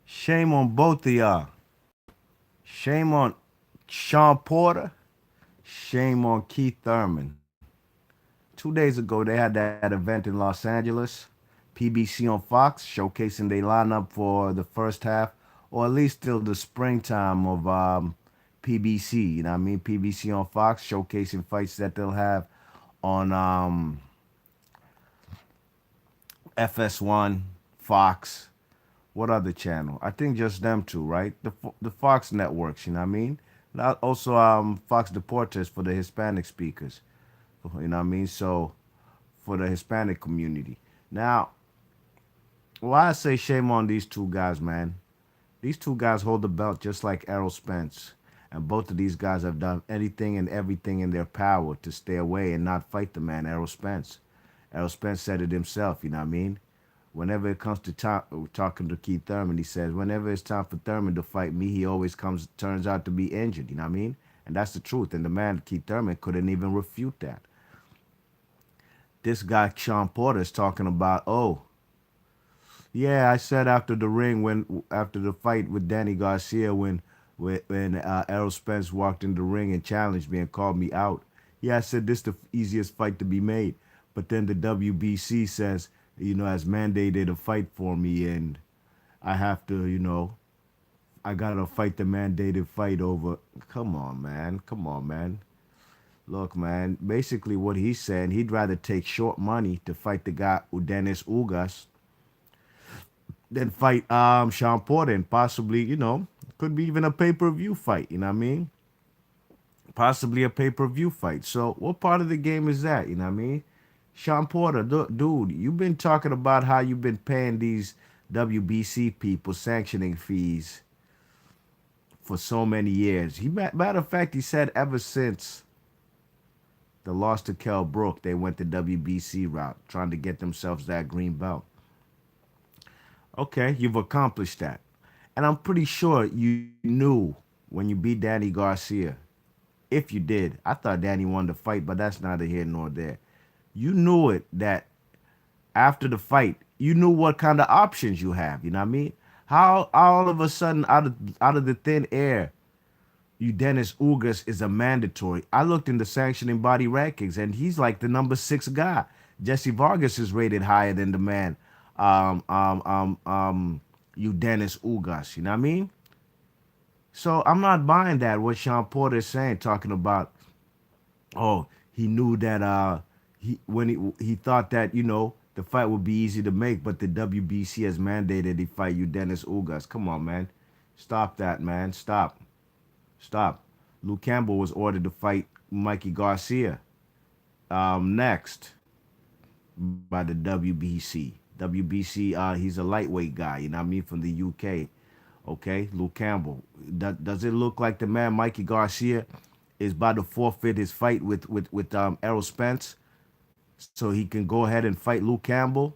Shame on both of y'all. Shame on Sean Porter. Shame on Keith Thurman. 2 days ago, they had that event in Los Angeles. PBC on Fox showcasing their lineup for the first half, or at least till the springtime of PBC. You know what I mean? PBC on Fox showcasing fights that they'll have on FS1, Fox. What other channel? I think just them two, right? The Fox networks. You know what I mean? Also, Fox Deportes for the Hispanic speakers. You know what I mean? So for the Hispanic community. Now, why I say shame on these two guys, man. These two guys hold the belt just like Errol Spence. And both of these guys have done anything and everything in their power to stay away and not fight the man, Errol Spence. Errol Spence said it himself, you know what I mean? Whenever it comes to talking to Keith Thurman, he says, whenever it's time for Thurman to fight me, he always turns out to be injured, you know what I mean? And that's the truth. And the man, Keith Thurman, couldn't even refute that. This guy, Sean Porter, is talking about, oh, yeah, I said after the ring when after the fight with Danny Garcia when Errol Spence walked in the ring and challenged me and called me out. Yeah, I said this is the easiest fight to be made, but then the WBC says has mandated a fight for me and I have to I gotta fight the mandated fight over. Come on, man. Come on, man. Look, man. Basically, what he's saying, he'd rather take short money to fight the guy Udenis Ugas then fight Sean Porter and possibly, could be even a pay-per-view fight, you know what I mean? Possibly a pay-per-view fight. So what part of the game is that, you know what I mean? Sean Porter, dude, you've been talking about how you've been paying these WBC people sanctioning fees for so many years. Matter of fact, he said ever since the loss to Kell Brook, they went the WBC route, trying to get themselves that green belt. Okay, you've accomplished that. And I'm pretty sure you knew when you beat Danny Garcia. If you did, I thought Danny won the fight, but that's neither here nor there. You knew it that after the fight, you knew what kind of options you have. You know what I mean? How all of a sudden out of the thin air, you Dennis Ugas is a mandatory. I looked in the sanctioning body rankings, and he's like the number 6 guy. Jesse Vargas is rated higher than the man. You Dennis Ugas. You know what I mean? So I'm not buying that. What Sean Porter is saying, talking about, oh, he knew that he thought that the fight would be easy to make, but the WBC has mandated he fight you Dennis Ugas. Come on, man, stop that, man, stop. Luke Campbell was ordered to fight Mikey Garcia next by the WBC. WBC, he's a lightweight guy, you know what I mean, from the UK. Okay, Luke Campbell. Does it look like the man Mikey Garcia is about to forfeit his fight with Errol Spence so he can go ahead and fight Luke Campbell?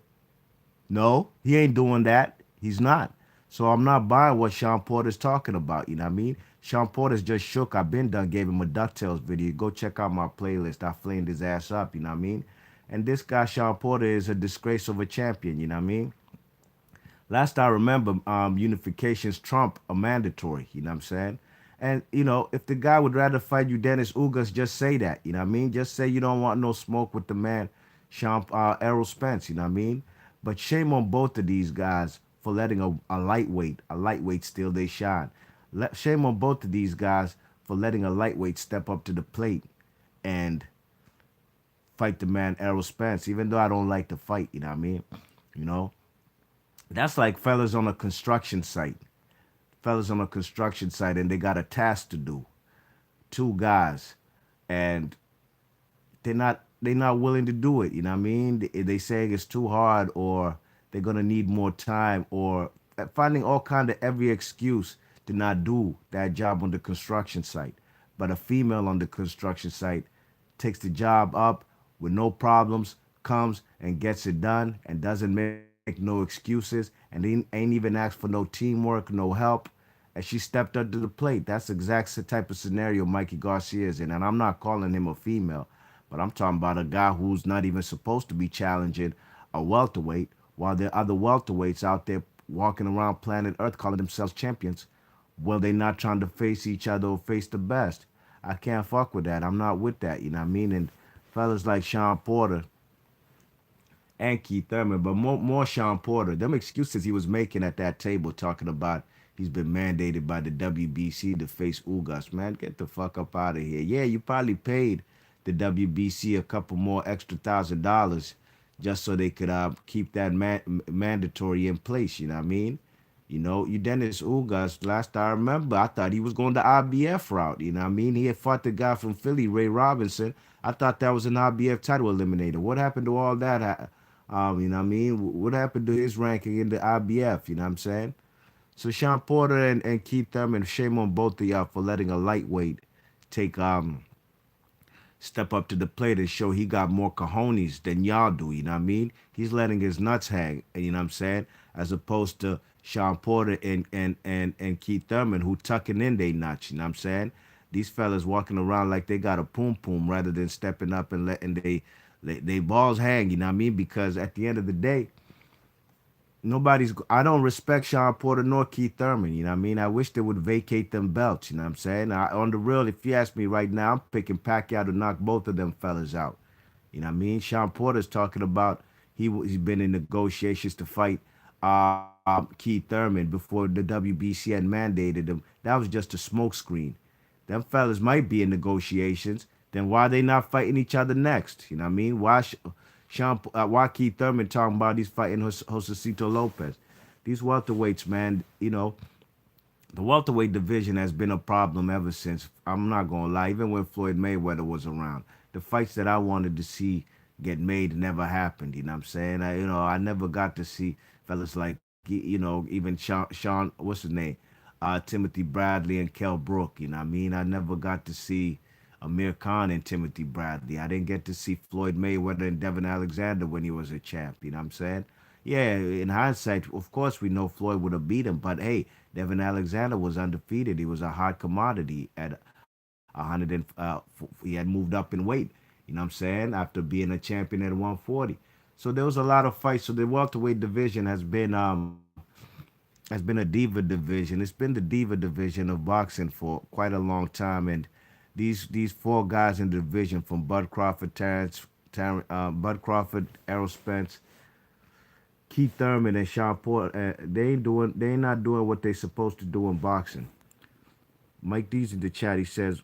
No, he ain't doing that. He's not. So I'm not buying what Sean Porter's talking about. You know what I mean? Sean Porter's just shook. I've been done. Gave him a DuckTales video. Go check out my playlist. I flamed his ass up. You know what I mean? And this guy Sean Porter is a disgrace of a champion. You know what I mean? Last I remember, unifications trump a mandatory. You know what I'm saying? And if the guy would rather fight you, Dennis Ugas, just say that. You know what I mean? Just say you don't want no smoke with the man, Sean Errol Spence. You know what I mean? But shame on both of these guys for letting a lightweight steal they shine. Shame on both of these guys for letting a lightweight step up to the plate and fight the man Errol Spence. Even though I don't like the fight, you know what I mean? You know, that's like fellas on a construction site, and they got a task to do. Two guys, and they're not willing to do it. You know what I mean? They saying it's too hard, or they're gonna need more time, or finding all kind of every excuse to not do that job on the construction site. But a female on the construction site takes the job up with no problems, comes and gets it done, and doesn't make no excuses, and ain't even asked for no teamwork, no help, and she stepped up to the plate. That's the exact type of scenario Mikey Garcia is in, and I'm not calling him a female, but I'm talking about a guy who's not even supposed to be challenging a welterweight, while there are other welterweights out there walking around planet Earth calling themselves champions. Well, they not trying to face each other or face the best. I can't fuck with that. I'm not with that. You know what I mean? And fellas like Sean Porter and Keith Thurman, but more Sean Porter. Them excuses he was making at that table talking about he's been mandated by the WBC to face Ugas. Man, get the fuck up out of here. Yeah, you probably paid the WBC a couple more extra $1,000 just so they could keep that mandatory in place. You know what I mean? You know, you Dennis Ugas, last I remember, I thought he was going the IBF route. You know what I mean? He had fought the guy from Philly, Ray Robinson. I thought that was an IBF title eliminator. What happened to all that? You know what I mean? What happened to his ranking in the IBF? You know what I'm saying? So Sean Porter and Keith Thurman, shame on both of y'all for letting a lightweight take step up to the plate and show he got more cojones than y'all do, you know what I mean? He's letting his nuts hang, you know what I'm saying? As opposed to Sean Porter and Keith Thurman who tucking in they nuts, you know what I'm saying? These fellas walking around like they got a poom poom rather than stepping up and letting they balls hang, you know what I mean? Because at the end of the day, I don't respect Sean Porter nor Keith Thurman, you know what I mean? I wish they would vacate them belts, you know what I'm saying? On the real, if you ask me right now, I'm picking Pacquiao to knock both of them fellas out. You know what I mean? Sean Porter's talking about he's been in negotiations to fight Keith Thurman before the WBC had mandated him. That was just a smokescreen. Them fellas might be in negotiations. Then why they not fighting each other next? You know what I mean? Why Keith Thurman talking about he's fighting Josecito Lopez? These welterweights, man, you know, the welterweight division has been a problem ever since. I'm not gonna lie, even when Floyd Mayweather was around, the fights that I wanted to see get made never happened. You know what I'm saying? I never got to see fellas like even Sean, what's his name, Timothy Bradley and Kell Brook. You know what I mean? I never got to see Amir Khan and Timothy Bradley. I didn't get to see Floyd Mayweather and Devin Alexander when he was a champ. You know what I'm saying? Yeah, in hindsight, of course, we know Floyd would have beat him, but hey, Devin Alexander was undefeated. He was a hot commodity at 100. He had moved up in weight. You know what I'm saying? After being a champion at 140. So there was a lot of fights. So the welterweight division has been a diva division. It's been the diva division of boxing for quite a long time, and these four guys in the division from Bud Crawford, Bud Crawford, Errol Spence, Keith Thurman, and Sean Porter, they ain't not doing what they supposed to do in boxing. Mike Dees in the chat, he says,